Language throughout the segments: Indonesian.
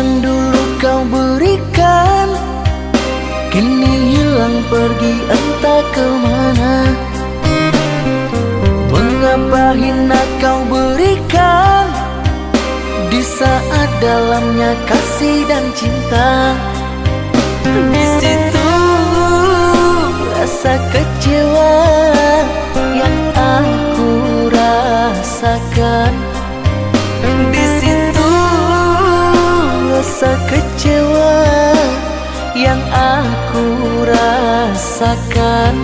yang dulu kau berikan kini hilang pergi entah kemana. Mengapa hina kau berikan di saat dalamnya kasih dan cinta. Di situ rasa kecewa yang aku rasakan. Di situ rasa kecewa yang aku rasakan.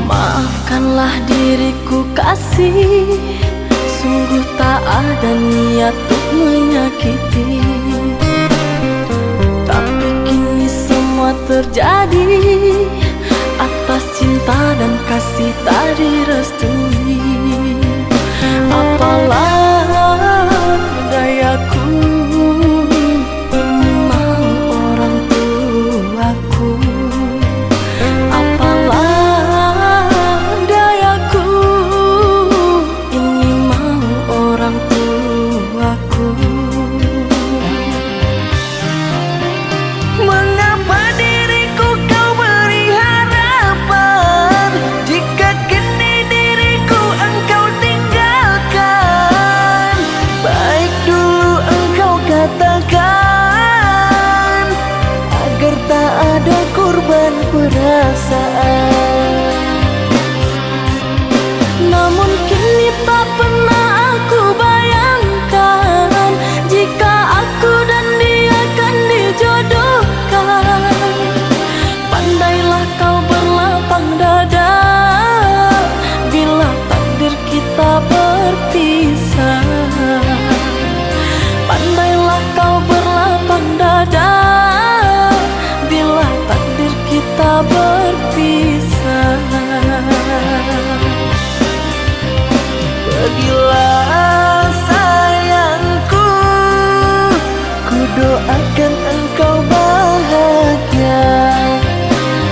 Maafkanlah diriku kasih, sungguh tak ada niat untuk menyakiti. Tapi kini semua terjadi atas cinta dan kasih tak direstui. Apalah dayaku, ini mau orang tuaku. Apalah dayaku, ini mau orang tuaku. Mengapa diriku kau beri harapan jika kini diriku engkau tinggalkan? Baik dulu engkau katakan agar tak ada korban perasaan. Namun kini tak pernah aku bayangkan jika aku dan dia akan dijodohkan. Pandailah kau berlapang dada bila takdir kita berpisah. Pandailah kau berlapang dada bila takdir kita berpisah. Pergilah sayangku, ku doakan engkau bahagia.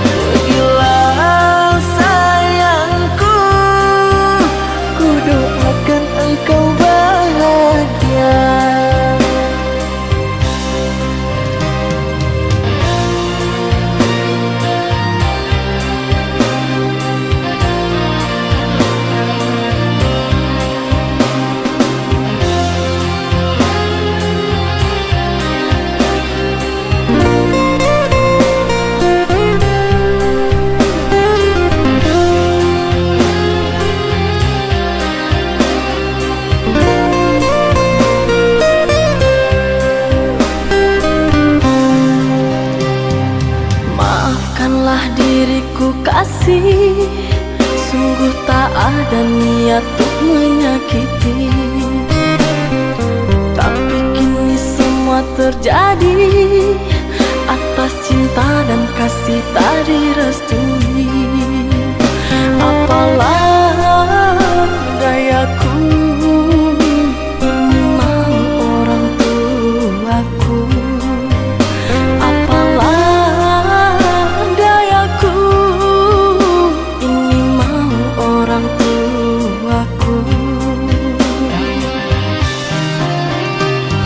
Pergilah sayangku, ku doakan engkau bahagia. Maafkanlah diriku kasih, sungguh tak ada niat untuk menyakiti. Tapi kini semua terjadi atas cinta dan kasih tak direstui. Apalah dayaku, ini mau orang tuaku. Apalah dayaku, ini mau orang tuaku.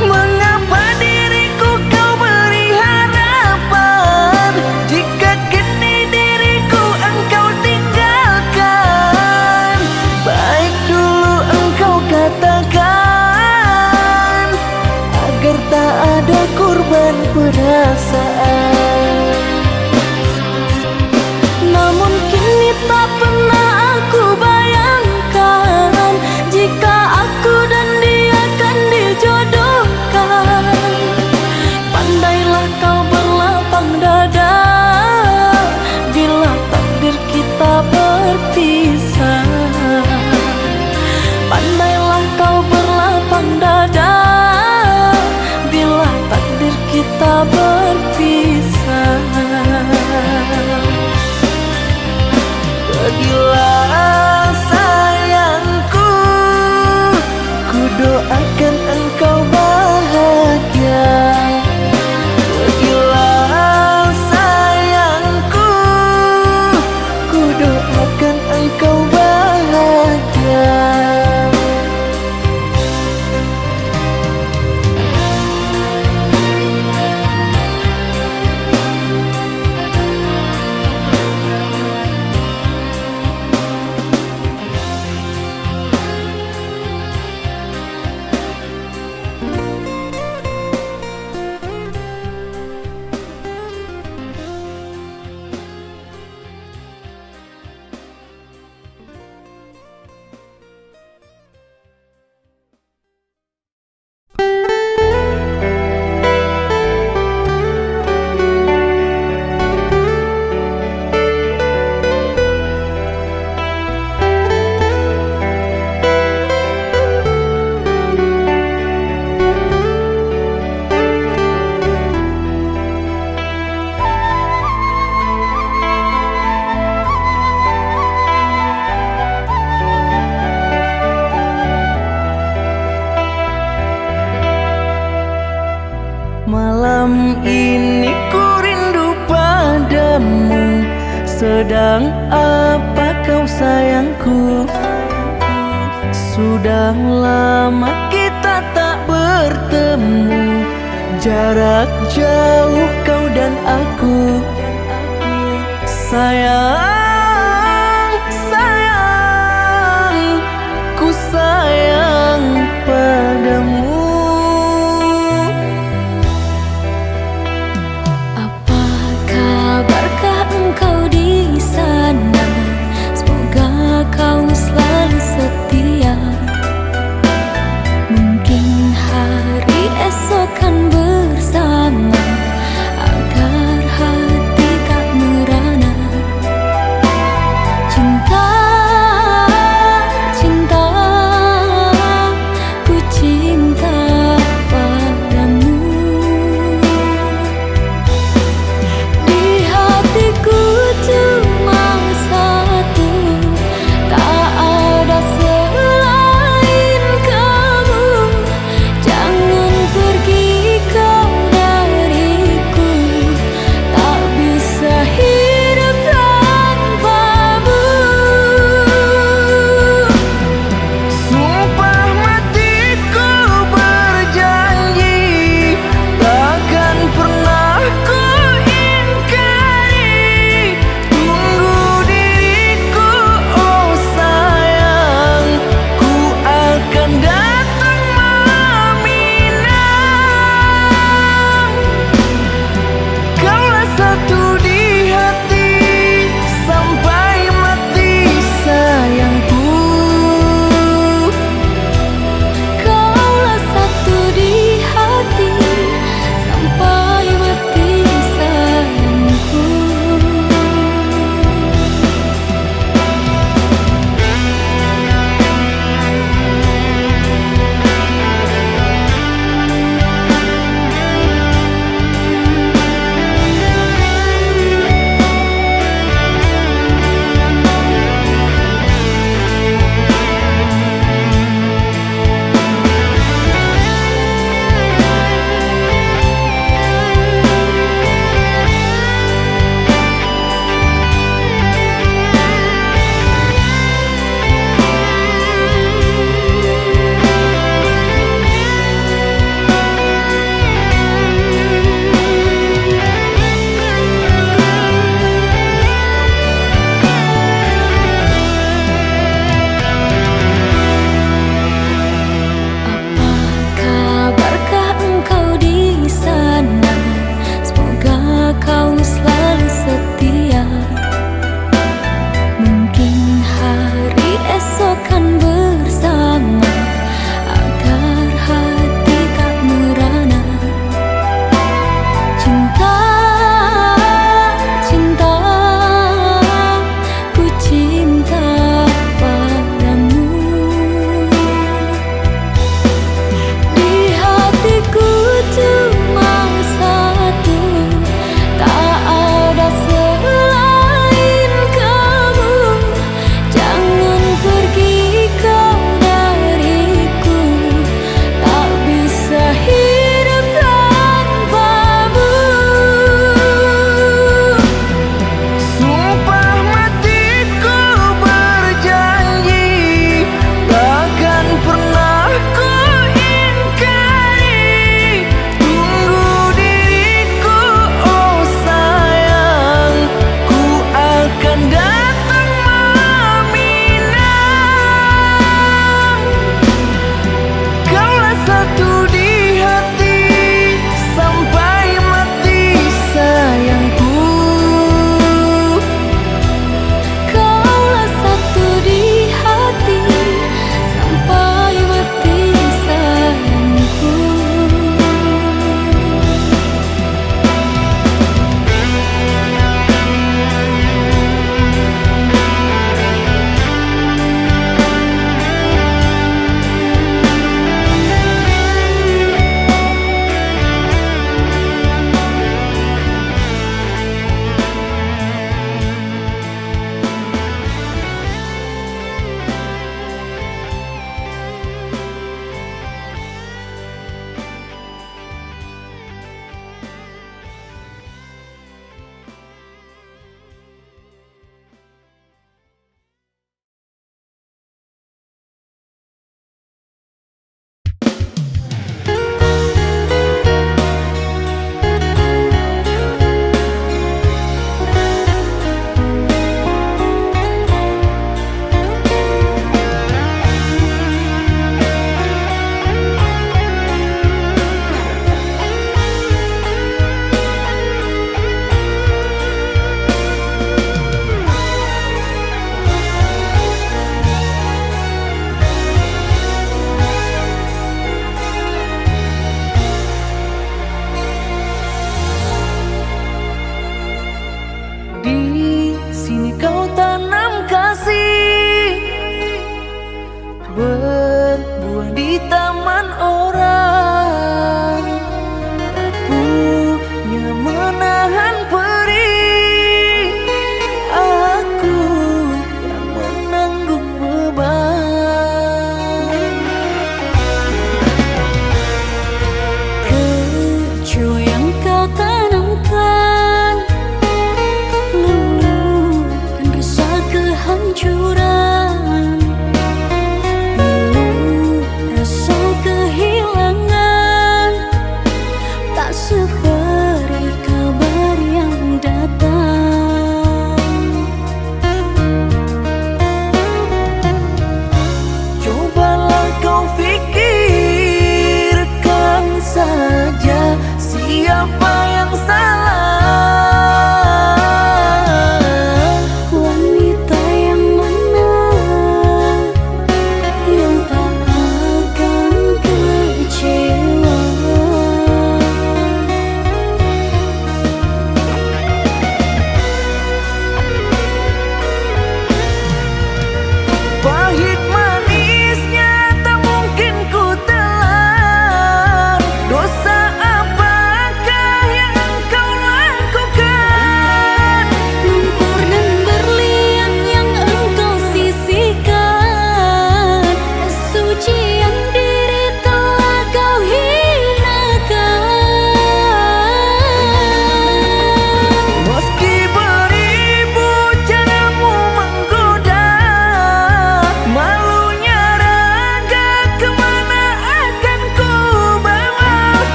Mengapa diriku kau beri harapan jika kini diriku engkau tinggalkan? Sedang apa kau sayangku? Sudah lama kita tak bertemu, jarak jauh kau dan aku. Sayang, sayang, ku sayang padamu. Apa kabarkah engkau di sana? Semoga kau selalu setia. Mungkin hari esok kan bersama, agar hati tak merana.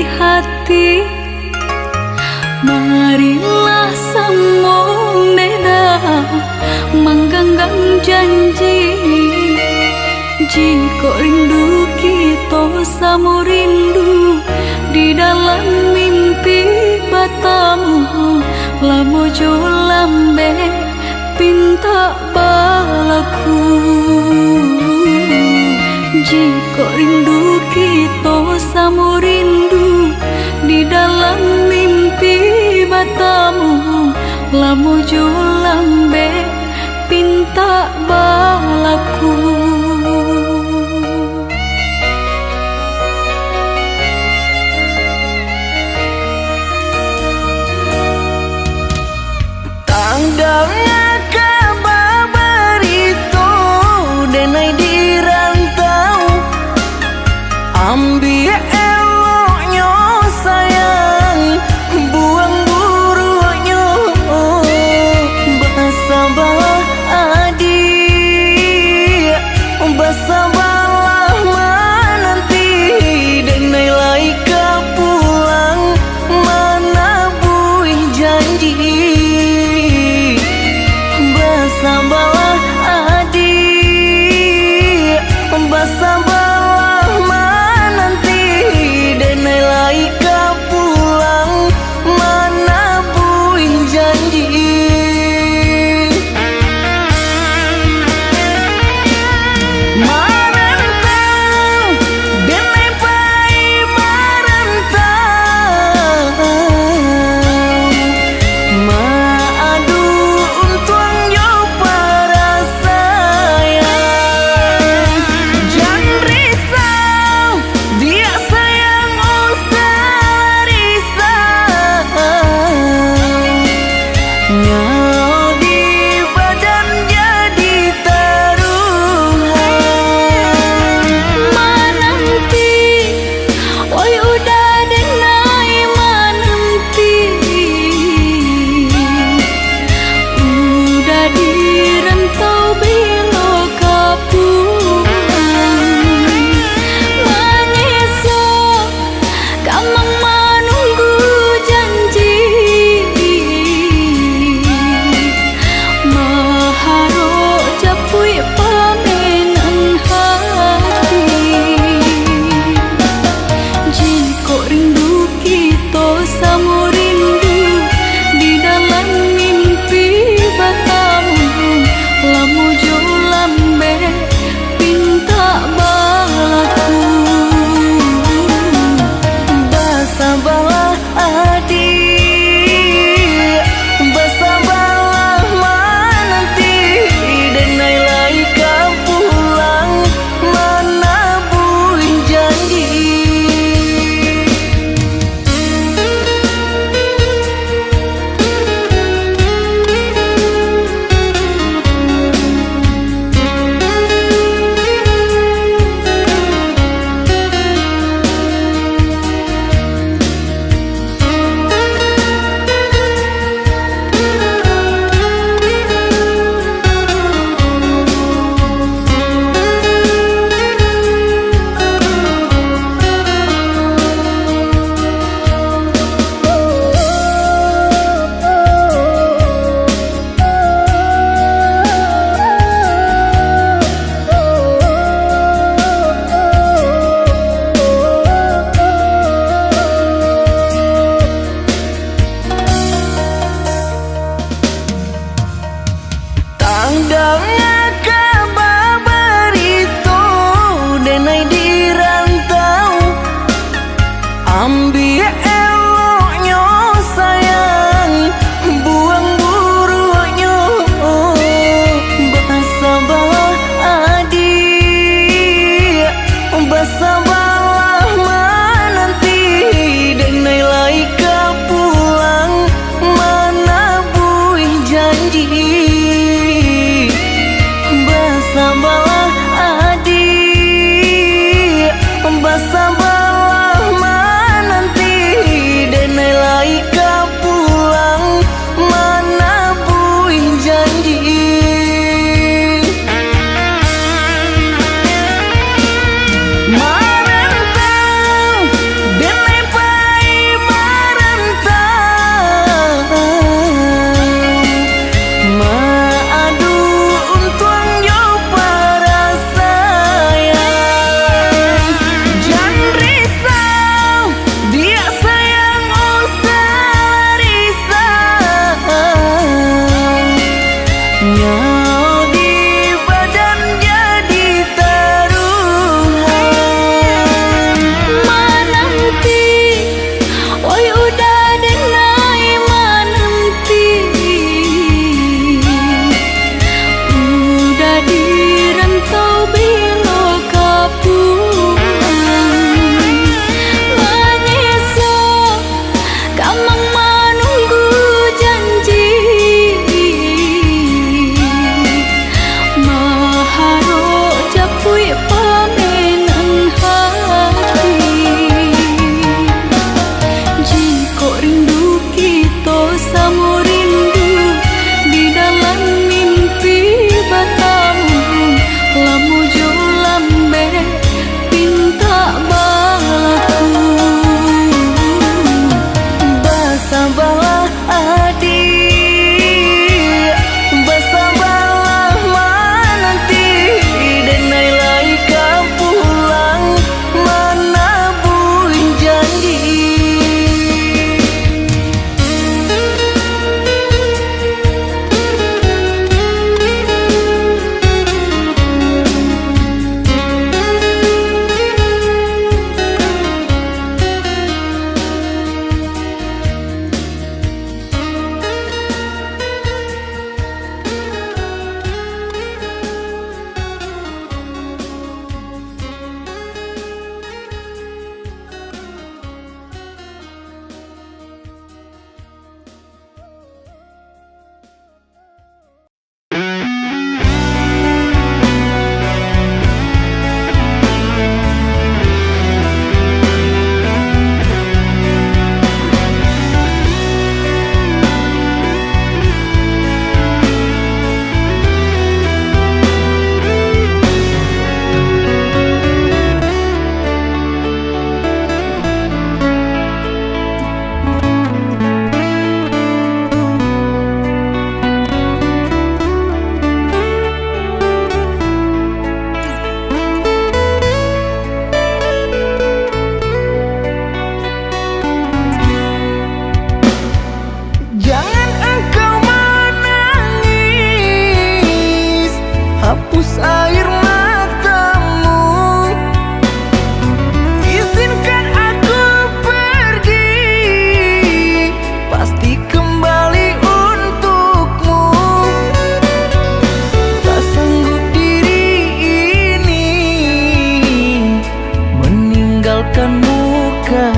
hati. Marilah sambung beda menggenggam janji. Jika rindu kita sama rindu di dalam mimpi batamu, lamo jo lambe pinta balaku. Jika rindu kita sama rindu di dalam mimpi batamu, lamo jo lambe pinta balaku. Tanggalnya kabar itu denai di rantau, ambil eloknya sayang, buang buruknya. Bersabarlah adik, bersabarlah menanti, denai laika pulang mana buih janji. Bersabarlah adik, bersabarlah menanti, denai laika pulang mana buih janji. Marantau, denai pai marantau, maadu untuang yo para sayang. Jangan risau, dia sayang usah risau. Nyawa di badan jadi taruhan. Menanti, oi udah denai menanti. Udah di rantau bila kapulang. Menyesal, kamang menunggu janji. Maharo japui pamenan hati. Jika rindu kita sama rindu di dalam mimpi batamu, lamo jo lambe pinta balaku. Bersabarlah adik, bersabarlah menanti, denai laika pulang mana buih janji. Tanggalnya kabar itu denai di rantau, ambil eloknya sayang, buang buruknya. Bersabarlah adik, bersabarlah menanti, denai laika pulang mana buih janji. Bersabarlah adik, bersabarlah menanti,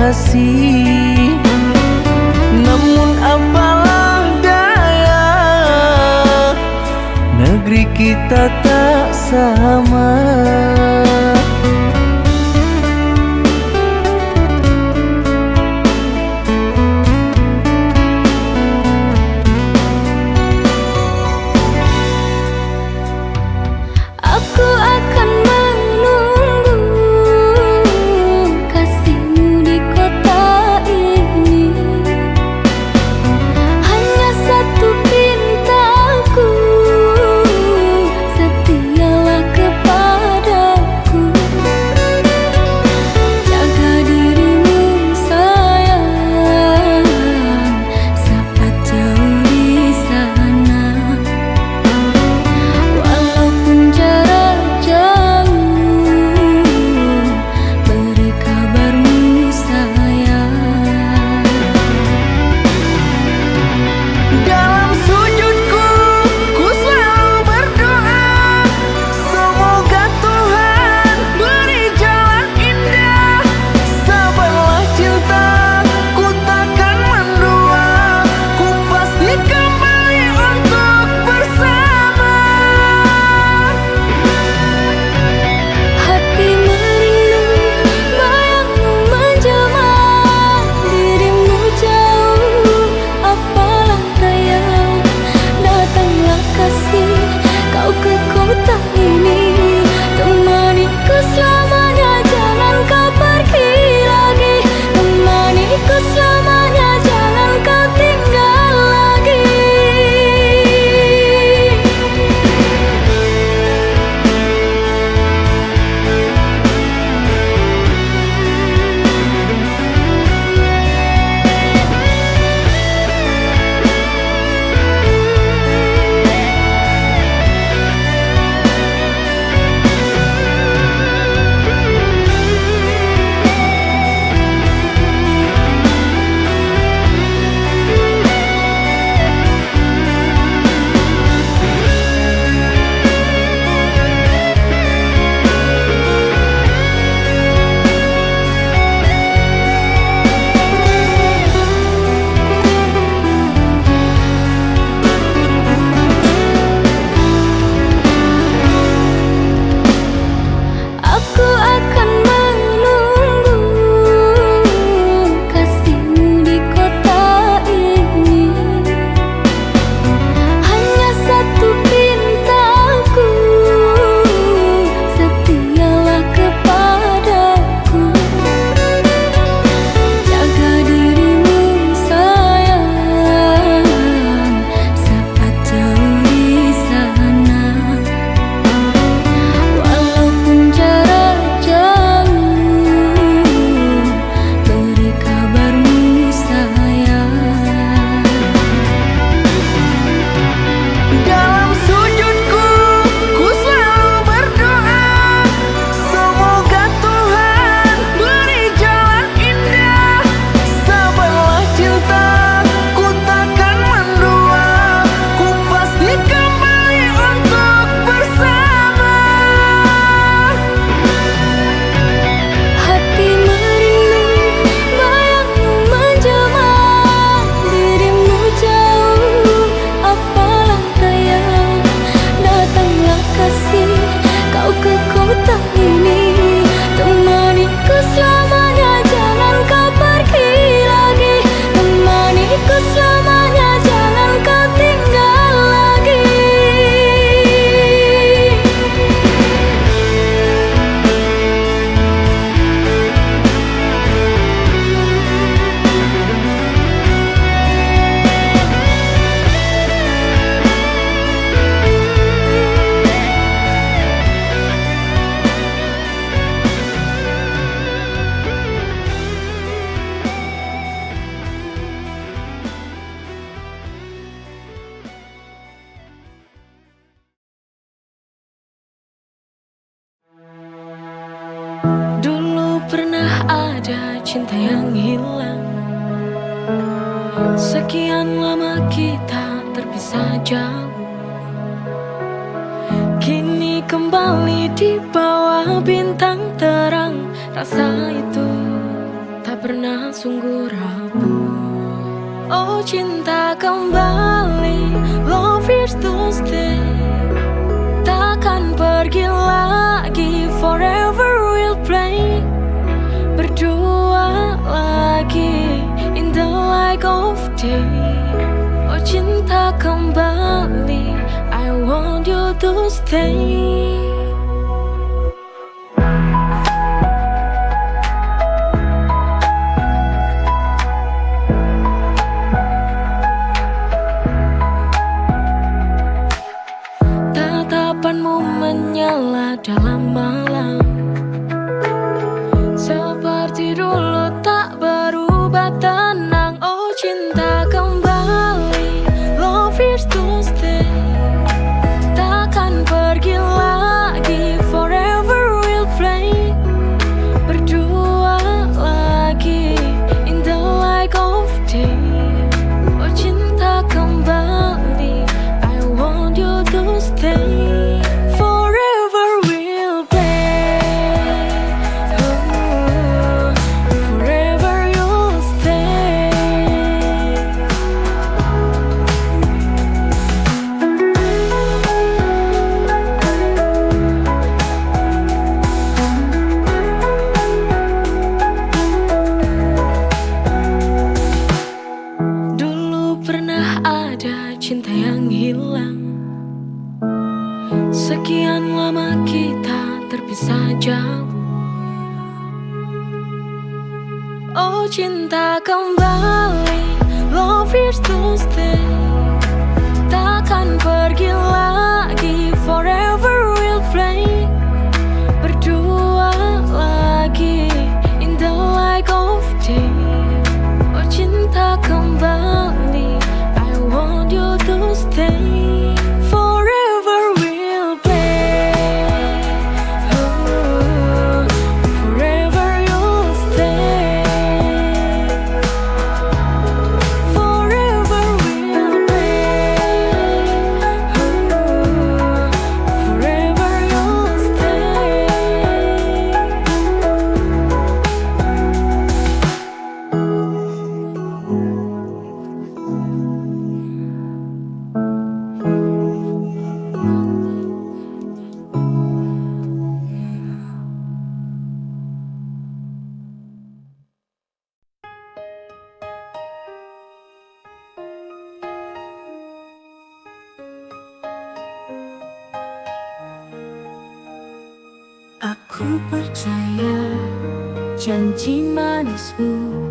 kasih. Namun apalah daya, negeri kita tak sama. Aku akan menunggu kasihmu di kota ini. Hanya satu pintaku, setialah kepadaku. Jaga dirimu sayang, saat jauh di sana. Walaupun jarak jauh, beri kabarmu sayang. Dalam sujudku, ku selalu berdoa, semoga Tuhan beri jalan indah. Sabarlah cinta, ku takkan mendua, ku pasti kembali untuk bersama. Hati merindu, bayangmu menjelma, dirimu jauh, apalah daya. Datanglah kasih, kau ke kota ini, temaniku selamanya, jangan kau pergi lagi. Temaniku selamanya, jangan kau tinggal lagi. Aku akan menunggu kasihmu di kota ini. Hanya satu pintaku, setialah kepadaku. Jaga dirimu sayang, saat jauh di sana. Walaupun jarak jauh, beri kabarmu sayang. Dalam sujudku, ku selalu berdoa, semoga Tuhan beri jalan indah. Sabarlah cinta, ku takkan mendua, ku pasti kembali untuk bersama. Hati merindu, bayangmu menjelma, dirimu jauh, apalah daya. Datanglah kasih, kau ke kota ini, temaniku selamanya, jangan kau pergi lagi. Temaniku selamanya, jangan kau tinggal lagi. Dulu pernah ada cinta yang hilang, sekian lama kita terpisah jauh. Kini kembali di bawah bintang terang, rasa itu tak pernah sungguh rapuh. Oh cinta kembali, love is to stay. Takkan pergi lagi, forever we'll play. Berdua lagi in the light of day. Oh cinta kembali, I want you to stay. Tatapanmu menyala dalam malam, seperti dulu tak berubah tenang. Oh cinta kembali, love is to stay. Takkan pergi lagi, forever we'll play. Berdua lagi in the light of day. Oh cinta kembali, I want you to stay. Forever we'll play. Oh, forever you'll stay. Dulu pernah ada cinta yang hilang. Sekian lama kita terpisah jauh. Oh cinta kembali, love is to stay. Takkan pergi lagi, forever we'll play. Berdua lagi in the light of day. Oh cinta kembali, I want you to stay. Forever we'll play. Oh, forever you'll stay. Forever we'll play. Oh, forever you'll stay. Aku percaya janji manismu,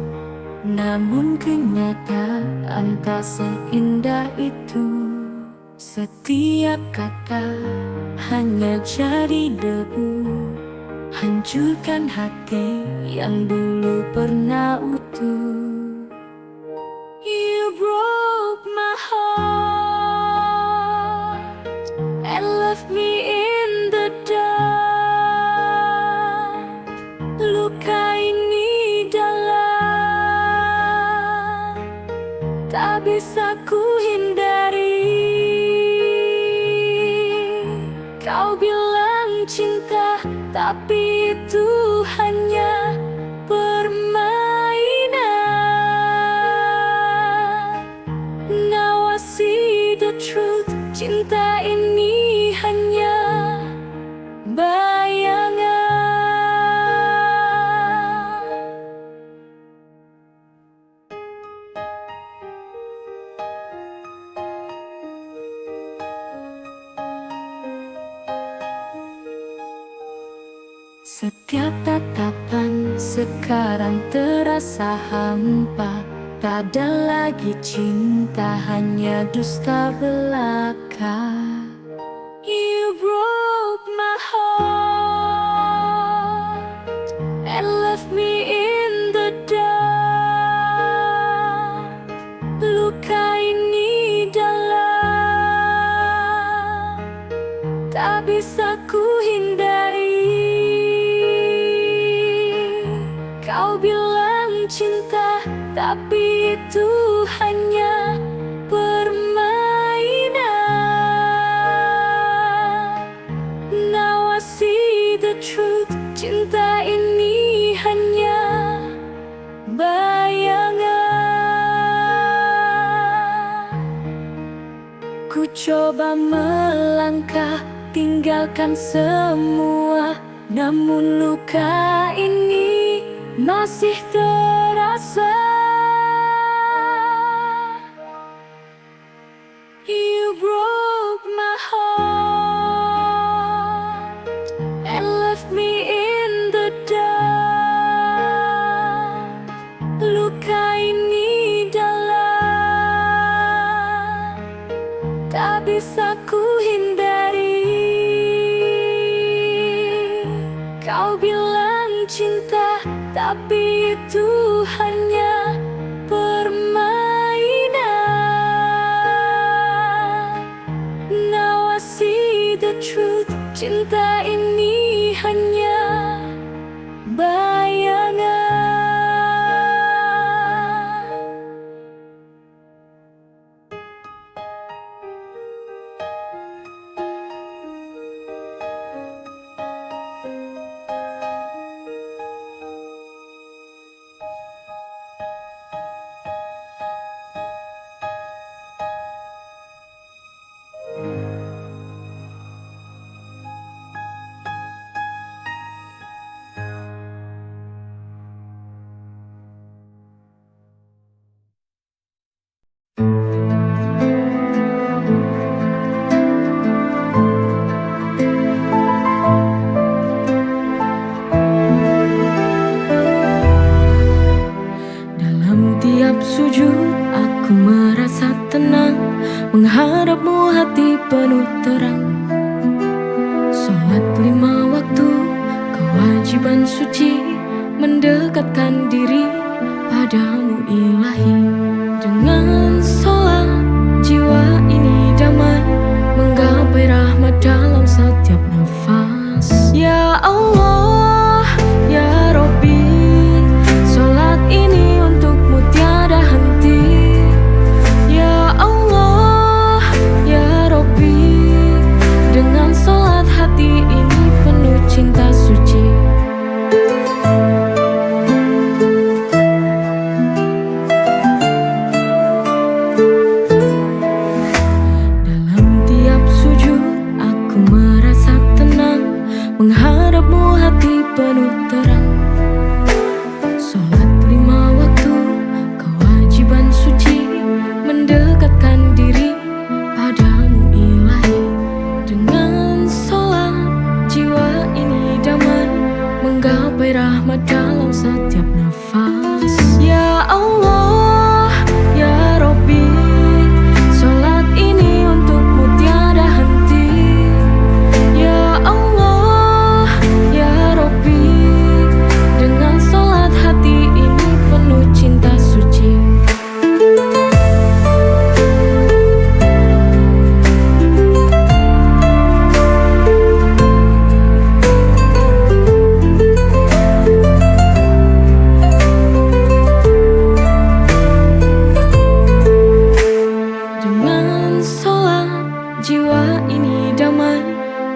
namun kenyataan tak seindah itu. Setiap kata hanya jadi debu, hancurkan hati yang dulu pernah utuh. You broke my heart and left me in the dark. Luka ini dalam, tak bisa ku hindari. Kau bilang cinta, tapi itu hanya permainan. Now I see the truth, cinta ini hanya bayangan. Setiap tatapan sekarang terasa hampa. Tak ada lagi cinta, hanya dusta belaka. You broke my heart and left me in the dark. Luka ini dalam, tak bisa ku hindari. Kau bilang cinta, tapi itu hanya permainan. Now I see the truth, cinta ini hanya coba melangkah, tinggalkan semua, namun luka ini masih terasa. You broke my heart and left me in the dark. Luka ini dalam, tak bisa ku hindari. Kau bilang cinta, tapi itu hanya permainan. Now I see the truth, cinta ini hanya bayangan. Sujud, aku merasa tenang, menghadapmu hati penuh terang. Sholat 5 waktu, kewajiban suci, mendekatkan diri padamu ilahi. Dengan sholat, jiwa ini damai, menggapai rahmat dalam setiap nafas. Ya Allah, ya Rabbi, sholat ini untukmu tiada henti. Ya Allah, ya Rabbi, dengan sholat hati ini penuh cinta suci. Dalam tiap sujud aku merasa tenang, menghadapmu hati penuh terang. Sholat 5 waktu, kewajiban suci, mendekatkan diri padamu ilahi. Dengan sholat, jiwa ini damai, menggapai rahmat dalam setiap nafas. Ya Allah, ya Rabbi, sholat ini untukmu tiada henti. Ya Allah, ya Rabbi, dengan sholat hati ini penuh cinta suci. Dengan sholat, jiwa ini damai,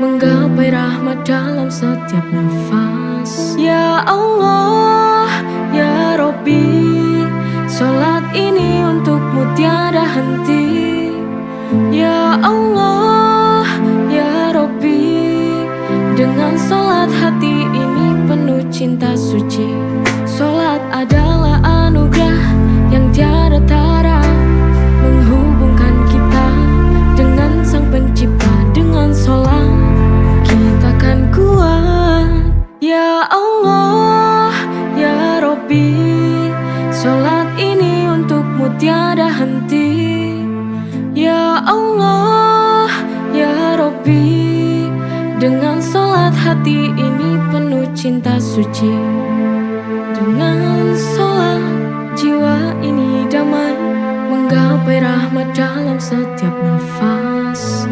menggapai rahmat dalam setiap nafas. Ya Allah, ya Rabbi, sholat ini untukmu tiada henti. Ya Allah, ya Rabbi, dengan sholat hati ini penuh cinta suci. Sholat adalah anugerah yang tiada tara, menghubungkan kita dengan Sang Pencipta. Dengan sholat kita kan kuat. Ya Allah, ya Rabbi, sholat ini untukmu tiada henti. Ya Allah, ya Rabbi, dengan sholat hati ini penuh cinta suci. Dengan sholat, jiwa ini damai, menggapai rahmat dalam setiap nafas.